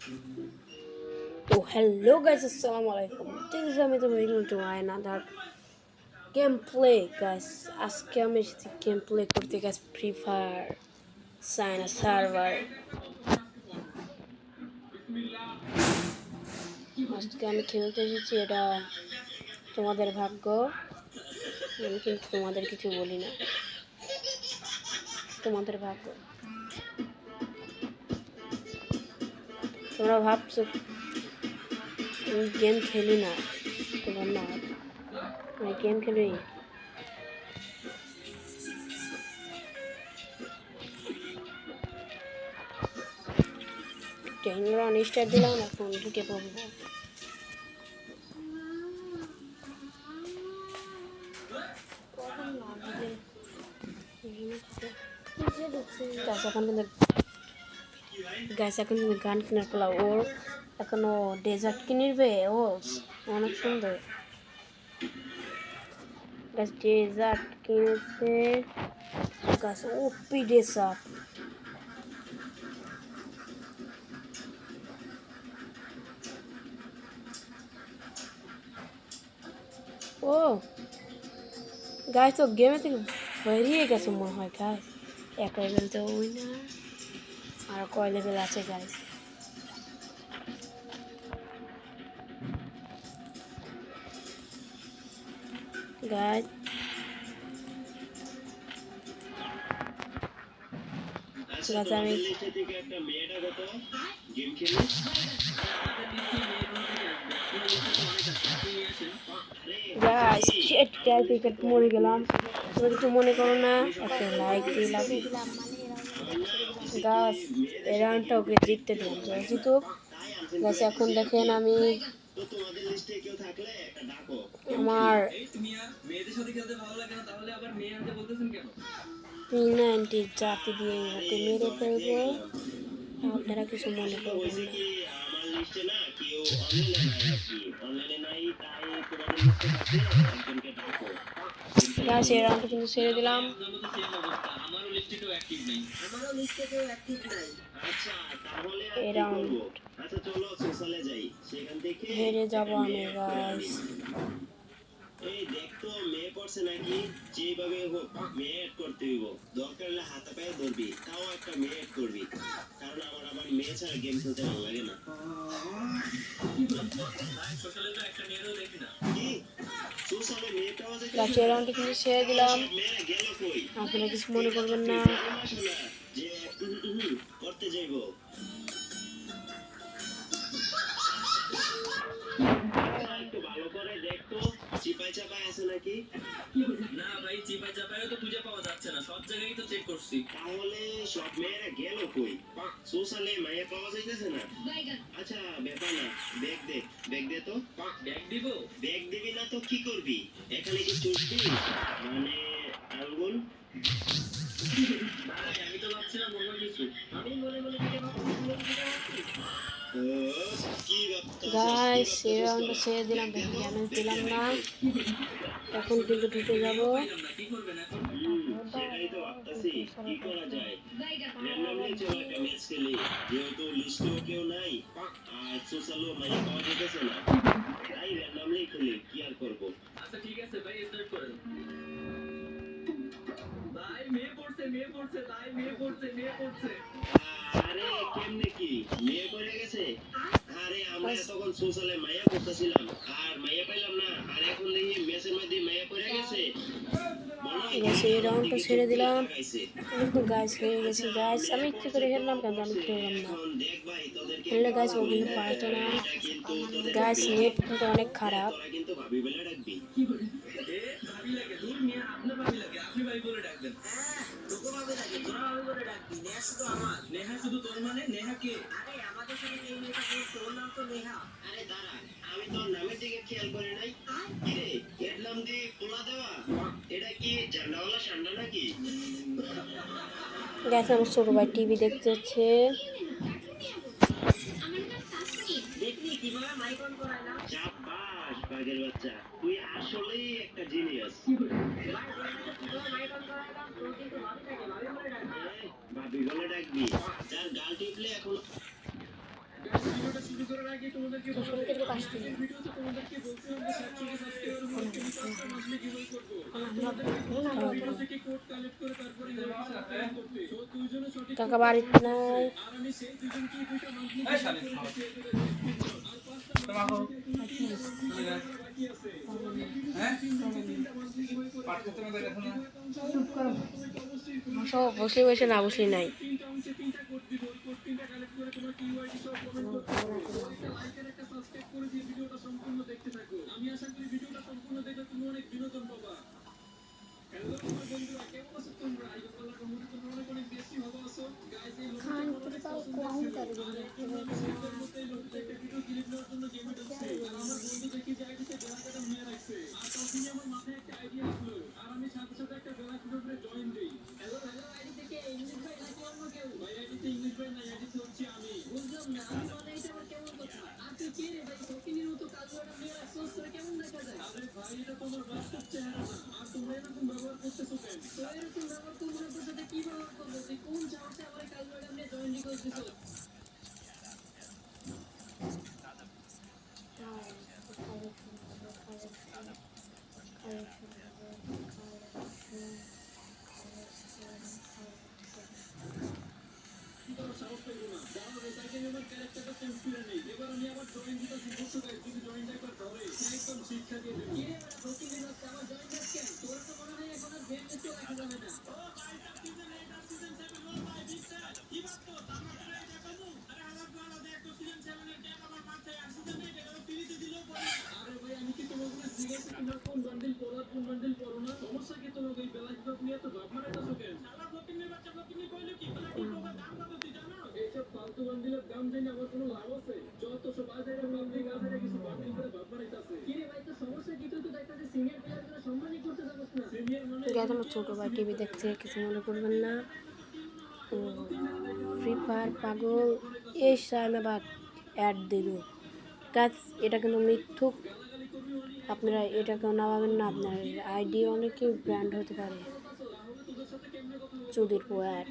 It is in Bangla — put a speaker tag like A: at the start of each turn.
A: Oh, hello guys, assalamualaikum. This is Amit Moving to another gameplay, guys. আজকে আমি এসেছি gameplay করতে guys, Free Fire China server. আজকে আমি খেলতে এসেছি, এটা তোমাদের ভাগ্য। আমি কিন্তু তোমাদের কিছু বলি না, তোমাদের ভাগ্য। তোমরা ভাবছো আমি গেম খেলি না, তোমার না, আমি গেম খেলি। টেন স্টার্ট দিলাম, এখন ঢুকে পড়বো। গাছ এখন গান কেনার পালা ওর, এখনো ডেজার্ট কিনবে ও, অনেক সুন্দর গাছ। ডেজার্ট কিনেছে গাছ, ওপি ডেজার্ট। ও গাছ তো গেমে থেকে বেরিয়ে গেছে মনে হয় গাছ। এক লেভেল তো উইনার, আর কয় লেভেল আছে গাছ। গাছ গাছ আমি মরে গেলাম, তোমরা কিছু মনে করো না, একটা লাইক দিলাম গাছ। এই রাউন্ডটা ওকে জিততে দিলাম, জিতুক গাছ। এখন দেখেন আমি আমার P90 জাতি দিয়ে ওকে মেরে ফেলবো, আপনারা কিছু মনে করবেন না। গাছ এই রাউন্ডটা কিন্তু ছেড়ে দিলাম। এই রাউন্ড হেরে যাবো আমি গাছ।
B: এই দেখতো মেয়ে পড়ছে নাকি, যেভাবে হোক মেয়ে এড করতে হইব, দরকার হলে হাতে পায়ে ধরবি, তাও একটা মেয়ে এড করবি, কারণ আমার আবার মেয়ে ছাড়া গেম খেলতে ভালো লাগে না। সোশ্যালে তো একটা মেয়েও দেখি না, কি সোশ্যালে মেয়ে পাওয়া যায়?
A: লাস্ট রাউন্ডে কিন্তু ছেড়ে দিলাম,
B: মেয়ে গেল কই,
A: আপনারা কিছু মনে করবেন না।
B: যে করতে যাইবো একটু ভালো করে দেখতো চিপাই চাপাই আছে নাকি। না ভাই, চিপাই চাপাইও তো খুঁজে পাওয়া যাচ্ছে না, সব জায়গায় তো চেক করছি। তাহলে সব মেয়েরা গেল কই? সোশ্যালে মাইয়া পাওয়া যাইতেছে না। আচ্ছা ব্যাপার না, ব্যাগ দে, ব্যাগ দে তো। ব্যাগ দিব? ব্যাগ দিবি না তো কি করবি? এখানে কি চুষবি, মানে আঙ্গুল? ভাই আমি তো ভাবছিলাম অন্য কিছু, আমি মনে মনে
A: গাইস এই রাউন্ডটা ছেড়ে দিলাম, বেশি ড্যামেজ দিলাম না, এখন কিন্তু ঢুকে যাবো।
B: আরে কেমনে কি মেয়ে পড়ে গেছে? আরে আমরা তখন সোশ্যালে মাইয়া করতেছিলাম আর মাইয়া পাইলাম না, আর এখন দেখি মেসের মধ্যে মাইয়া পড়ে গেছে।
A: এই রাউন্ডটা ছেড়ে দিলাম, কিন্তু গাছ হয়ে গেছে গাছ। আমি ইচ্ছে করে হেরলাম, কিন্তু আমি খেললাম না, খেললে গাছ ও কিন্তু পারতো না। গাছ নেট কিন্তু অনেক খারাপ।
B: নেহা শুধু তোর মানে নেহা কে? আরে আমাদের সাথে এই মেয়েটা বলছে, ওর নাম তো নেহা। আরে দাঁড়া, আমি তোর নামের দিকে খেয়াল করি নাই। কি রে, এর নাম দিয়ে পোলা দেওয়া? এটা কি ঝান্ডাওয়ালা সান্ডা নাকি?
A: গাছ আমার ছোট ভাই টিভি দেখতে হচ্ছে।
B: দেখলি কিভাবে মাইক অন করায় না? শাবাশ বাঘের বাচ্চা, তুই আসলেই একটা জিনিয়াস। ভাবি বলে ডাকবি, যার গাল টিপলে এখন
A: সংকেত আসছে কাকা বাড়িতে নাই বসে বসে না বসে নাই গেছে আমার ছোটো ভাই টিভি দেখছে, কিছু মনে করবেন না। ফ্রি ফায়ার পাগল এই সাইমাবাদ অ্যাড দিল গাছ, এটা কিন্তু মিথ্যুক, আপনারা এটা কেউ নামাবেন না, আপনার আইডি অনেকে ব্র্যান্ড হতে পারে। চুদির পো অ্যাড